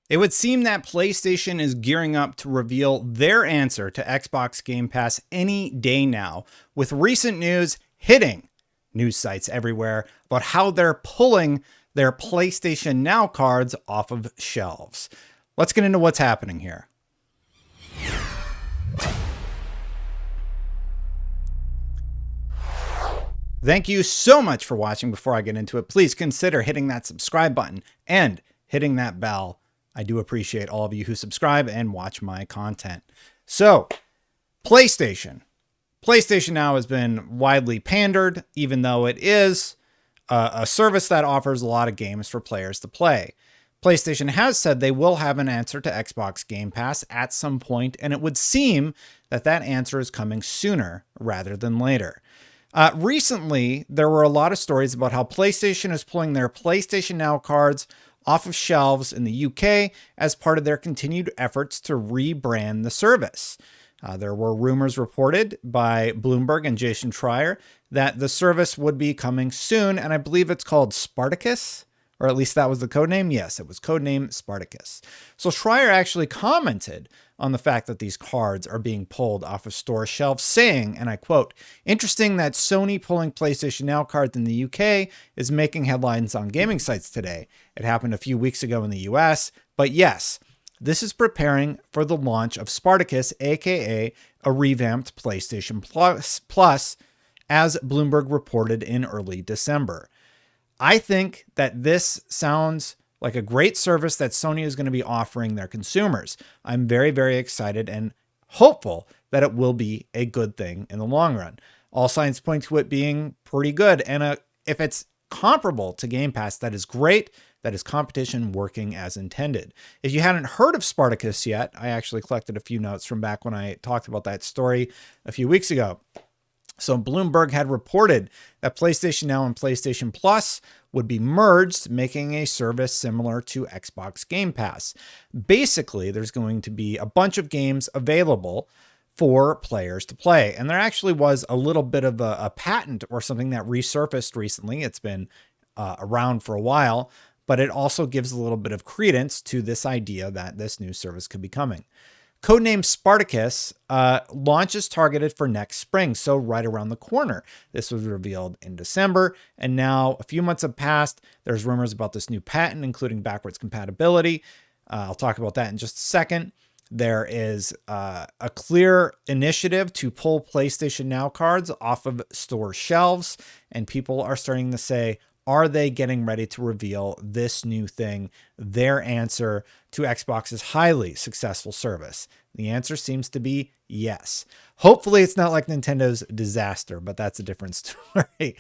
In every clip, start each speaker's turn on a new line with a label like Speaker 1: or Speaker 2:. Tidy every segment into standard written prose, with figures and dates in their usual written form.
Speaker 1: It would seem that PlayStation is gearing up to reveal their answer to Xbox Game Pass any day now, with recent news hitting news sites everywhere about how they're pulling their PlayStation Now cards off of shelves. Let's get into what's happening here. Thank you so much for watching. Before I get into it, please consider hitting that subscribe button and hitting that bell. I do appreciate all of you who subscribe and watch my content. So, PlayStation. PlayStation Now has been widely pandered, even though it is a service that offers a lot of games for players to play. PlayStation has said they will have an answer to Xbox Game Pass at some point, and it would seem that that answer is coming sooner rather than later. Recently, there were a lot of stories about how PlayStation is pulling their PlayStation Now cards off of shelves in the UK as part of their continued efforts to rebrand the service. There were rumors reported by Bloomberg and Jason Schreier that the service would be coming soon, and I believe it's called Spartacus, or at least that was the code name. Yes, it was Codenamed Spartacus. So Schreier actually commented on the fact that these cards are being pulled off of store shelves, saying, and I quote, "Interesting that Sony pulling PlayStation Now cards in the UK is making headlines on gaming sites today. It happened a few weeks ago in the US, but yes, this is preparing for the launch of Spartacus, aka a revamped PlayStation Plus, as Bloomberg reported in early December." I think that this sounds like a great service that Sony is going to be offering their consumers. I'm very, very excited and hopeful that it will be a good thing in the long run. All signs point to it being pretty good. And if it's comparable to Game Pass, that is great. That is competition working as intended. If you hadn't heard of Spartacus yet, I actually collected a few notes from back when I talked about that story a few weeks ago. So Bloomberg had reported that PlayStation Now and PlayStation Plus would be merged, making a service similar to Xbox Game Pass. Basically, there's going to be a bunch of games available for players to play. And there actually was a little bit of a patent or something that resurfaced recently. It's been around for a while, but it also gives a little bit of credence to this idea that this new service could be coming. Codenamed Spartacus launch is targeted for next spring, so right around the corner. This was revealed in December, and now a few months have passed. There's rumors about this new patent, including backwards compatibility. I'll talk about that in just a second. There is a clear initiative to pull PlayStation Now cards off of store shelves, and people are starting to say, are they getting ready to reveal this new thing, their answer to Xbox's highly successful service? The answer seems to be yes. Hopefully it's not like Nintendo's disaster, but that's a different story.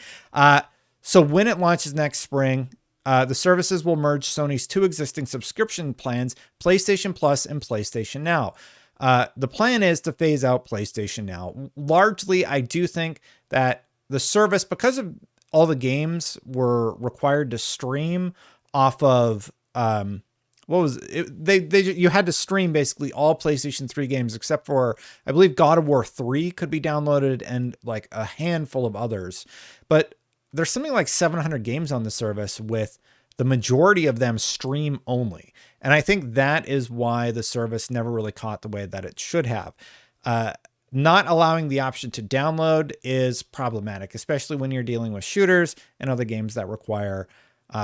Speaker 1: So when it launches next spring, the services will merge Sony's two existing subscription plans, PlayStation Plus and PlayStation Now. The plan is to phase out PlayStation Now. Largely, I do think that the service, because of all the games were required to stream off of, what was it? You had to stream basically all PlayStation 3 games, except for, I believe God of War 3 could be downloaded and like a handful of others. But there's something like 700 games on the service, with the majority of them stream only. And I think that is why the service never really caught the way that it should have. Not allowing the option to download is problematic, especially when you're dealing with shooters and other games that require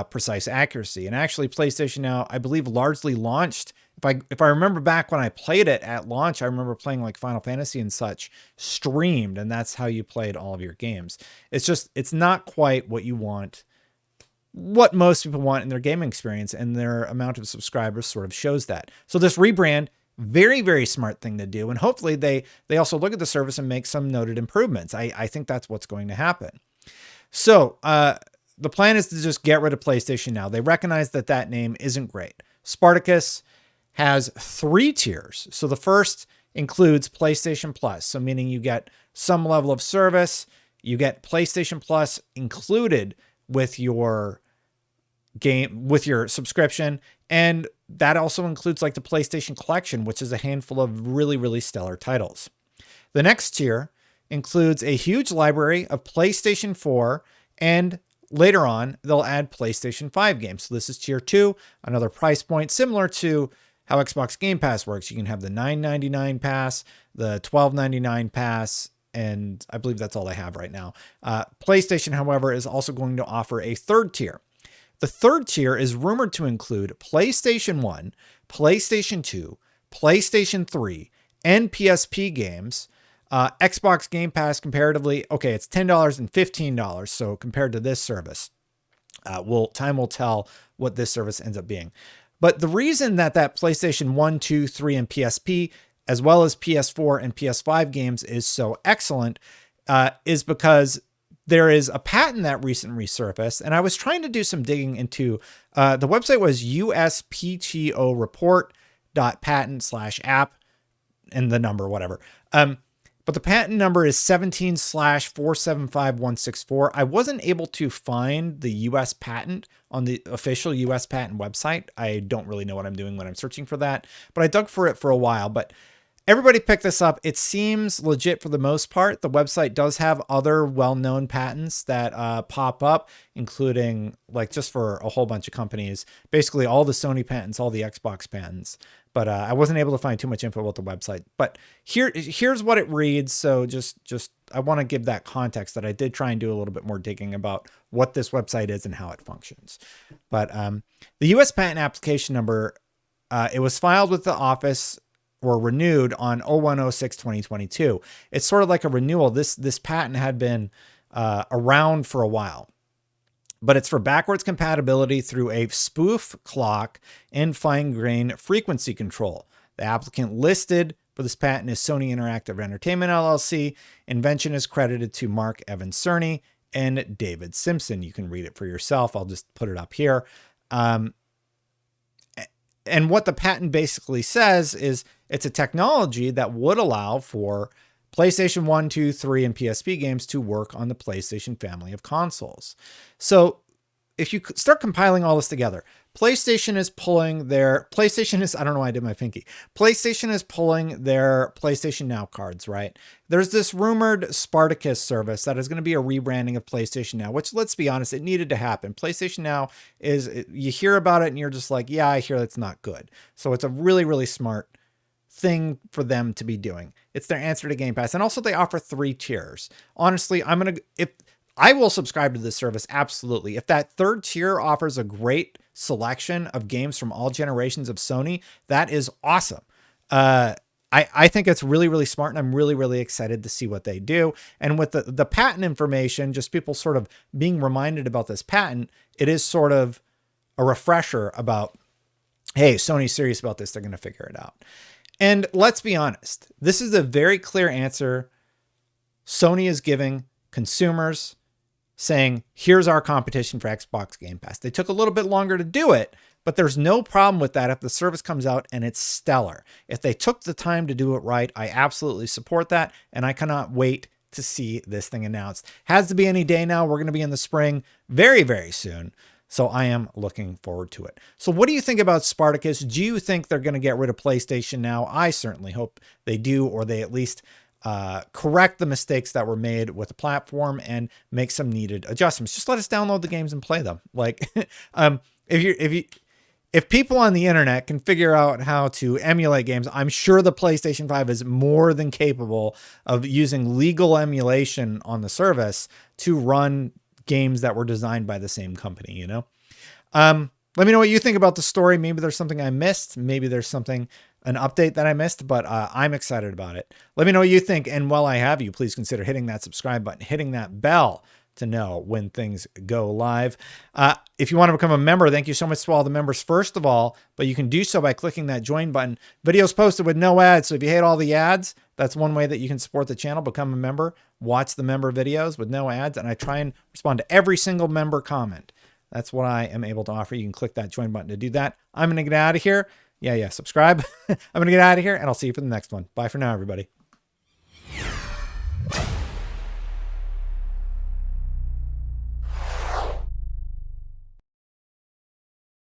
Speaker 1: precise accuracy. And actually, PlayStation Now, I believe, largely launched. If I remember back when I played it at launch, I remember playing like Final Fantasy and such streamed, and that's how you played all of your games. It's not quite what you want, what most people want in their gaming experience, and their amount of subscribers sort of shows that. So this rebrand, very, very smart thing to do. And hopefully they also look at the service and make some noted improvements. I think that's what's going to happen. So the plan is to just get rid of PlayStation Now. They recognize that that name isn't great. Spartacus has 3 tiers. So the first includes PlayStation Plus. So meaning you get some level of service, you get PlayStation Plus included with your game, with your subscription. And that also includes like the PlayStation Collection, which is a handful of really, really stellar titles. The next tier includes a huge library of PlayStation 4 and later on, they'll add PlayStation 5 games. So this is tier 2, another price point similar to how Xbox Game Pass works. You can have the $9.99 pass, the $12.99 pass, and I believe that's all they have right now. PlayStation, however, is also going to offer a third tier. The third tier is rumored to include PlayStation 1, PlayStation 2, PlayStation 3, and PSP games. Xbox Game Pass comparatively, okay, it's $10 and $15. So compared to this service, time will tell what this service ends up being. But the reason that PlayStation 1, 2, 3, and PSP, as well as PS4 and PS5 games is so excellent, is because there is a patent that recently resurfaced. And I was trying to do some digging into, the website was USPTO report.patent/app and the number, whatever. But the patent number is 17/475164. I wasn't able to find the US patent on the official US patent website. I don't really know what I'm doing when I'm searching for that, but I dug for it for a while. But everybody picked this up. It seems legit for the most part. The website does have other well-known patents that pop up, including like just for a whole bunch of companies, basically all the Sony patents, all the Xbox patents. But I wasn't able to find too much info about the website. But here's what it reads. So just I want to give that context that I did try and do a little bit more digging about what this website is and how it functions. But the U.S. patent application number, it was filed with the office or renewed on 01/06/2022. It's sort of like a renewal. This patent had been around for a while. But it's for backwards compatibility through a spoof clock and fine grain frequency control. The applicant listed for this patent is Sony Interactive Entertainment LLC. Invention is credited to Mark Evan Cerny and David Simpson. You can read it for yourself. I'll just put it up here. And what the patent basically says is it's a technology that would allow for PlayStation 1, 2, 3, and PSP games to work on the PlayStation family of consoles. So if you start compiling all this together, PlayStation is pulling their I don't know why I did my pinky. PlayStation is pulling their PlayStation Now cards, right? There's this rumored Spartacus service that is going to be a rebranding of PlayStation Now, which, let's be honest, it needed to happen. PlayStation Now you hear about it and you're just like, yeah, I hear that's not good. So it's a really, really smart thing for them to be doing. It's their answer to Game Pass. And also they offer 3 tiers. Honestly, if I will subscribe to this service, absolutely. If that third tier offers a great selection of games from all generations of Sony, that is awesome. I think it's really, really smart, and I'm really, really excited to see what they do. And with the patent information, just people sort of being reminded about this patent, it is sort of a refresher about, hey, Sony's serious about this. They're going to figure it out. And let's be honest, this is a very clear answer Sony is giving consumers, saying, here's our competition for Xbox Game Pass. They took a little bit longer to do it, but there's no problem with that if the service comes out and it's stellar. If they took the time to do it right, I absolutely support that, and I cannot wait to see this thing announced. Has to be any day now. We're going to be in the spring very, very soon. So I am looking forward to it. So what do you think about Spartacus? Do you think they're going to get rid of PlayStation Now? I certainly hope they do, or they at least correct the mistakes that were made with the platform and make some needed adjustments. Just let us download the games and play them. Like, if people on the internet can figure out how to emulate games, I'm sure the PlayStation 5 is more than capable of using legal emulation on the service to run games that were designed by the same company, you know? Let me know what you think about the story. Maybe there's something I missed. Maybe there's an update that I missed, but I'm excited about it. Let me know what you think. And while I have you, please consider hitting that subscribe button, hitting that bell to know when things go live. If you want to become a member, thank you so much to all the members, first of all, but you can do so by clicking that join button. Videos posted with no ads. So if you hate all the ads, that's one way that you can support the channel. Become a member, watch the member videos with no ads. And I try and respond to every single member comment. That's what I am able to offer. You can click that join button to do that. I'm going to get out of here. Yeah, subscribe. I'm going to get out of here, and I'll see you for the next one. Bye for now, everybody.